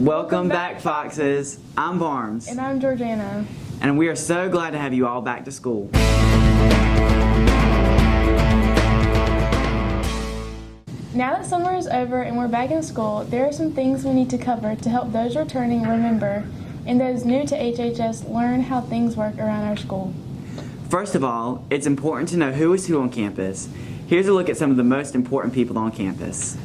Welcome back, Foxes. I'm Barnes. And I'm Georgiana. And we are so glad to have you all back to school. Now that summer is over and we're back in school, there are some things we need to cover to help those returning remember and those new to HHS learn how things work around our school. First of all, it's important to know who is who on campus. Here's a look at some of the most important people on campus.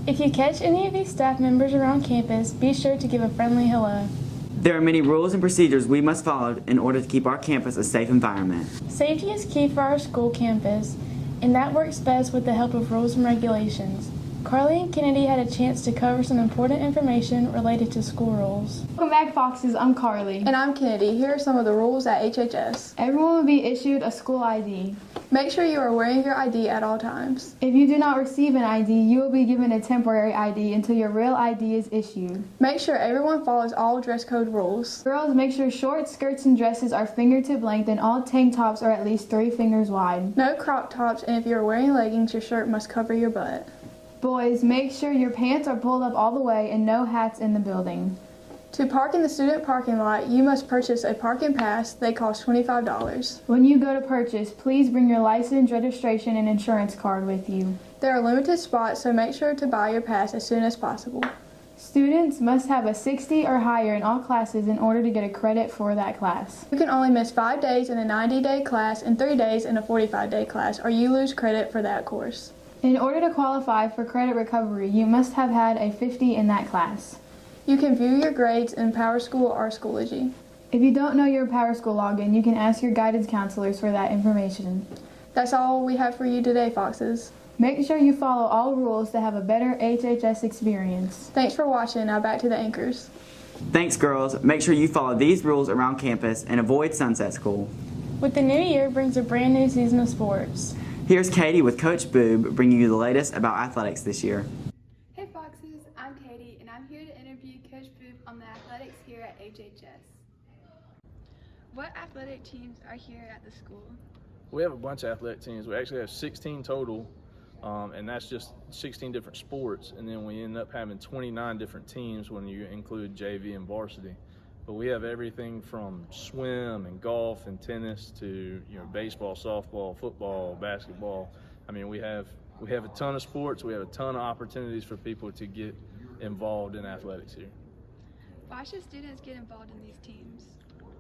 If you catch any of these staff members around campus, be sure to give a friendly hello. There are many rules and procedures we must follow in order to keep our campus a safe environment. Safety is key for our school campus, and that works best with the help of rules and regulations. Carly and Kennedy had a chance to cover some important information related to school rules. Welcome back, Foxes. I'm Carly. And I'm Kennedy. Here are some of the rules at HHS. Everyone will be issued a school ID. Make sure you are wearing your ID at all times. If you do not receive an ID, you will be given a temporary ID until your real ID is issued. Make sure everyone follows all dress code rules. Girls, make sure shorts, skirts, and dresses are fingertip length and all tank tops are at least 3 fingers wide. No crop tops, and if you are wearing leggings, your shirt must cover your butt. Boys, make sure your pants are pulled up all the way and no hats in the building. To park in the student parking lot, you must purchase a parking pass. They cost $25. When you go to purchase, please bring your license, registration, and insurance card with you. There are limited spots, so make sure to buy your pass as soon as possible. Students must have a 60 or higher in all classes in order to get a credit for that class. You can only miss 5 days in a 90-day class and 3 days in a 45-day class, or you lose credit for that course. In order to qualify for credit recovery, you must have had a 50 in that class. You can view your grades in PowerSchool or Schoology. If you don't know your PowerSchool login, you can ask your guidance counselors for that information. That's all we have for you today, Foxes. Make sure you follow all rules to have a better HHS experience. Thanks for watching. Now back to the anchors. Thanks, girls. Make sure you follow these rules around campus and avoid Sunset School. With the new year brings a brand new season of sports. Here's Katie with Coach Boob bringing you the latest about athletics this year. Hey Foxes, I'm Katie and I'm here to interview Coach Boob on the athletics here at HHS. What athletic teams are here at the school? We have a bunch of athletic teams. We actually have 16 total, and that's just 16 different sports, and then we end up having 29 different teams when you include JV and varsity. But we have everything from swim and golf and tennis to baseball, softball, football, basketball. I mean, we have a ton of sports. We have a ton of opportunities for people to get involved in athletics here. Why should students get involved in these teams?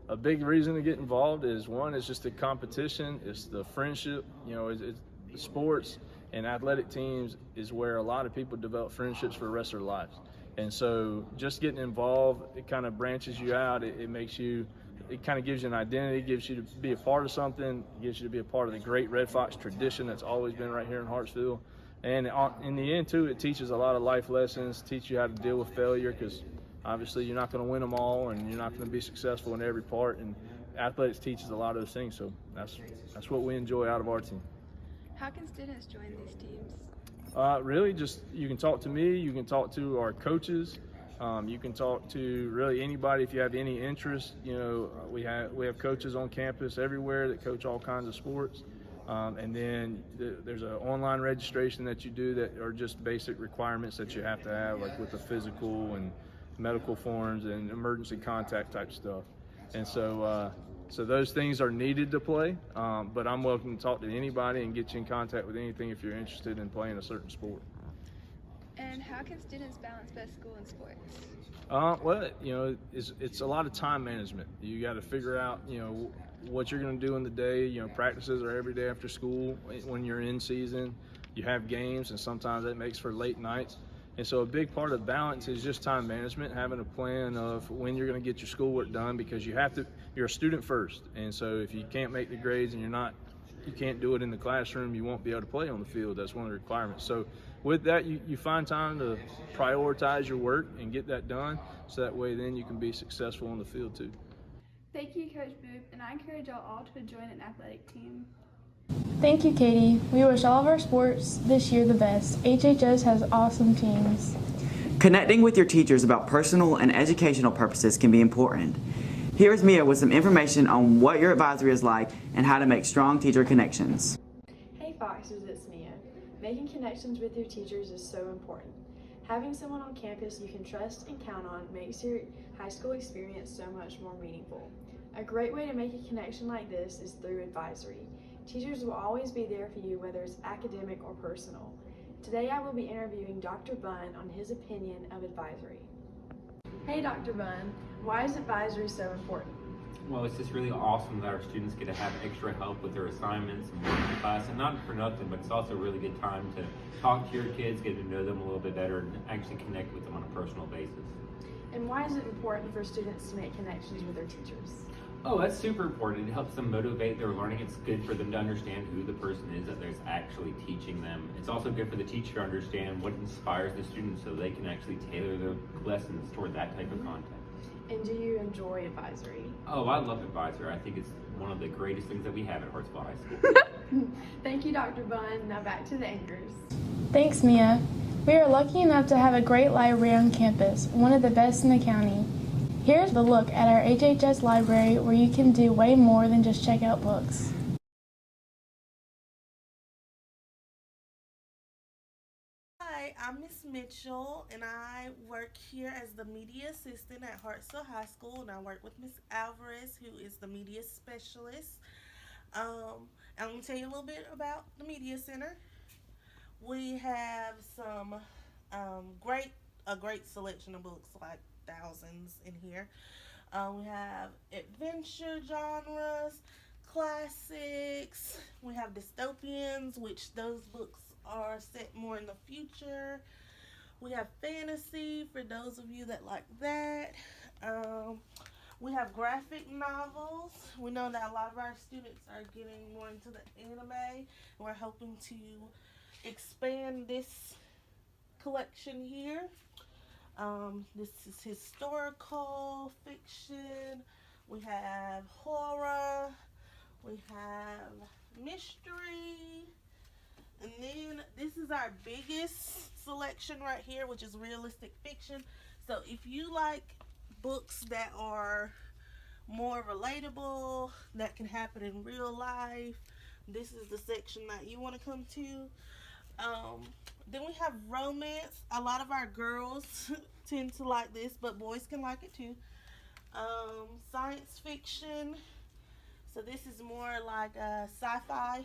A big reason to get involved is one, it's just the competition, it's the friendship. It's sports and athletic teams is where a lot of people develop friendships for the rest of their lives. And so just getting involved, it kind of branches you out. It kind of gives you an identity, gives you to be a part of something, gives you to be a part of the great Red Fox tradition that's always been right here in Hartsville. And in the end, too, it teaches a lot of life lessons, teach you how to deal with failure, because obviously you're not going to win them all and you're not going to be successful in every part. And athletics teaches a lot of those things, so that's what we enjoy out of our team. How can students join these teams? Really, just you can talk to me, you can talk to our coaches, you can talk to really anybody if you have any interest. We have coaches on campus everywhere that coach all kinds of sports, and then there's an online registration that you do that are just basic requirements that you have to have, like with the physical and medical forms and emergency contact type stuff. And so those things are needed to play, but I'm welcome to talk to anybody and get you in contact with anything if you're interested in playing a certain sport. And how can students balance both school and sports? Well, it's a lot of time management. You got to figure out, what you're going to do in the day. Practices are every day after school when you're in season. You have games, and sometimes that makes for late nights. And so a big part of balance is just time management, having a plan of when you're going to get your schoolwork done, because you're a student first. And so if you can't make the grades and you can't do it in the classroom, you won't be able to play on the field. That's one of the requirements. So with that, you find time to prioritize your work and get that done, so that way then you can be successful on the field too. Thank you, Coach Boop, and I encourage y'all all to join an athletic team. Thank you, Katie. We wish all of our sports this year the best. HHS has awesome teams. Connecting with your teachers about personal and educational purposes can be important. Here is Mia with some information on what your advisory is like and how to make strong teacher connections. Hey Foxers, it's Mia. Making connections with your teachers is so important. Having someone on campus you can trust and count on makes your high school experience so much more meaningful. A great way to make a connection like this is through advisory. Teachers will always be there for you, whether it's academic or personal. Today I will be interviewing Dr. Bunn on his opinion of advisory. Hey Dr. Bunn, why is advisory so important? Well, it's just really awesome that our students get to have extra help with their assignments and work in class, and not for nothing, but it's also a really good time to talk to your kids, get to know them a little bit better, and actually connect with them on a personal basis. And why is it important for students to make connections with their teachers? Oh, that's super important. It helps them motivate their learning. It's good for them to understand who the person is that is actually teaching them. It's also good for the teacher to understand what inspires the students so they can actually tailor their lessons toward that type of content. And do you enjoy advisory? Oh, I love advisory. I think it's one of the greatest things that we have at Hartsville High School. Thank you, Dr. Bunn. Now back to the anchors. Thanks, Mia. We are lucky enough to have a great library on campus, one of the best in the county. Here's a look at our HHS library where you can do way more than just check out books. Hi, I'm Miss Mitchell, and I work here as the media assistant at Hartsville High School, and I work with Miss Alvarez, who is the media specialist. I'm going to tell you a little bit about the Media Center. We have some a great selection of books, like thousands in here. We have adventure genres, classics. We have dystopians, which those books are set more in the future. We have fantasy for those of you that like that. We have graphic novels. We know that a lot of our students are getting more into the anime, and we're hoping to expand this collection here. This is historical fiction. We have horror. We have mystery. And then this is our biggest selection right here, which is realistic fiction. So if you like books that are more relatable, that can happen in real life, this is the section that you want to come to. Then we have romance. A lot of our girls tend to like this, but boys can like it too. Science fiction. So this is more like sci-fi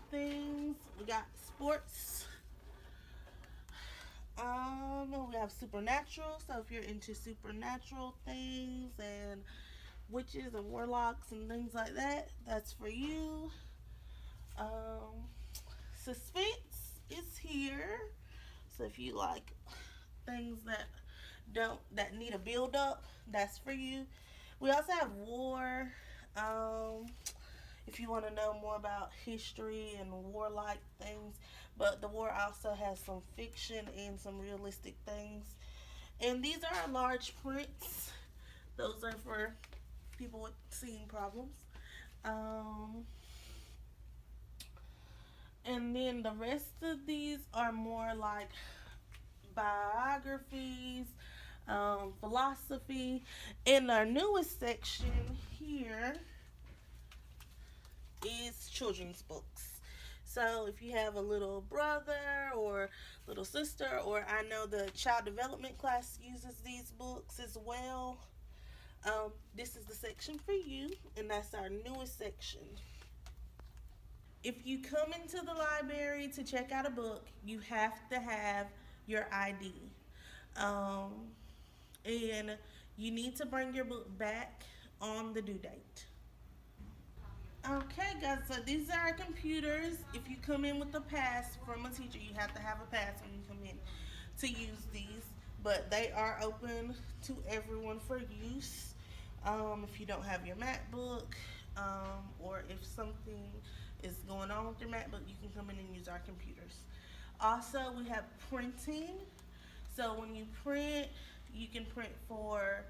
things. We got sports. We have supernatural. So if you're into supernatural things and witches and warlocks and things like that, that's for you. Suspense is here. So if you like things that need a build up, that's for you. We also have war. If you want to know more about history and war-like things, but the war also has some fiction and some realistic things. And these are our large prints. Those are for people with seeing problems. And then the rest of these are more like biographies, philosophy. And our newest section here is children's books. So if you have a little brother or little sister, or I know the child development class uses these books as well, this is the section for you, and that's our newest section. If you come into the library to check out a book, you have to have your ID. And you need to bring your book back on the due date. Okay guys, so these are our computers. If you come in with a pass from a teacher, you have to have a pass when you come in. to use these, but they are open to everyone for use. If you don't have your MacBook, or if something is going on with your MacBook, you can come in and use our computers. Also, we have printing. So when you print, you can print for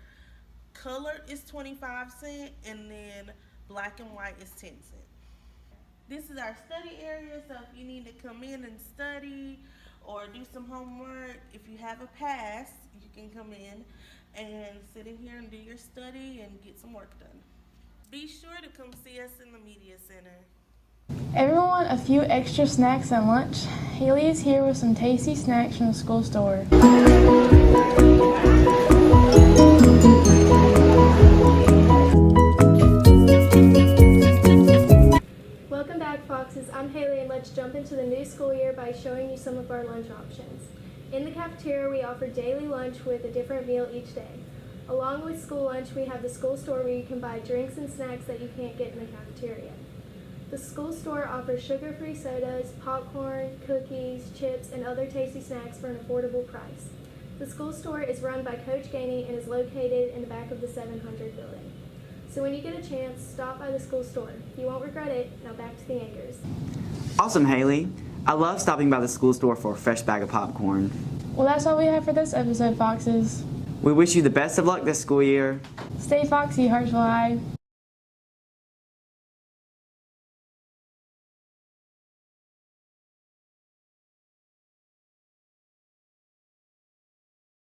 color is 25 cents, and then black and white is 10 cents. This is our study area, so if you need to come in and study or do some homework, if you have a pass, you can come in and sit in here and do your study and get some work done. Be sure to come see us in the Media Center. Everyone, a few extra snacks and lunch. Haley is here with some tasty snacks from the school store. Welcome back, Foxes. I'm Haley, and let's jump into the new school year by showing you some of our lunch options. In the cafeteria, we offer daily lunch with a different meal each day. Along with school lunch, we have the school store where you can buy drinks and snacks that you can't get in the cafeteria. The school store offers sugar-free sodas, popcorn, cookies, chips, and other tasty snacks for an affordable price. The school store is run by Coach Gainey and is located in the back of the 700 building. So when you get a chance, stop by the school store. You won't regret it. Now back to the anchors. Awesome, Haley. I love stopping by the school store for a fresh bag of popcorn. Well, that's all we have for this episode, Foxes. We wish you the best of luck this school year. Stay foxy, Hartsville High.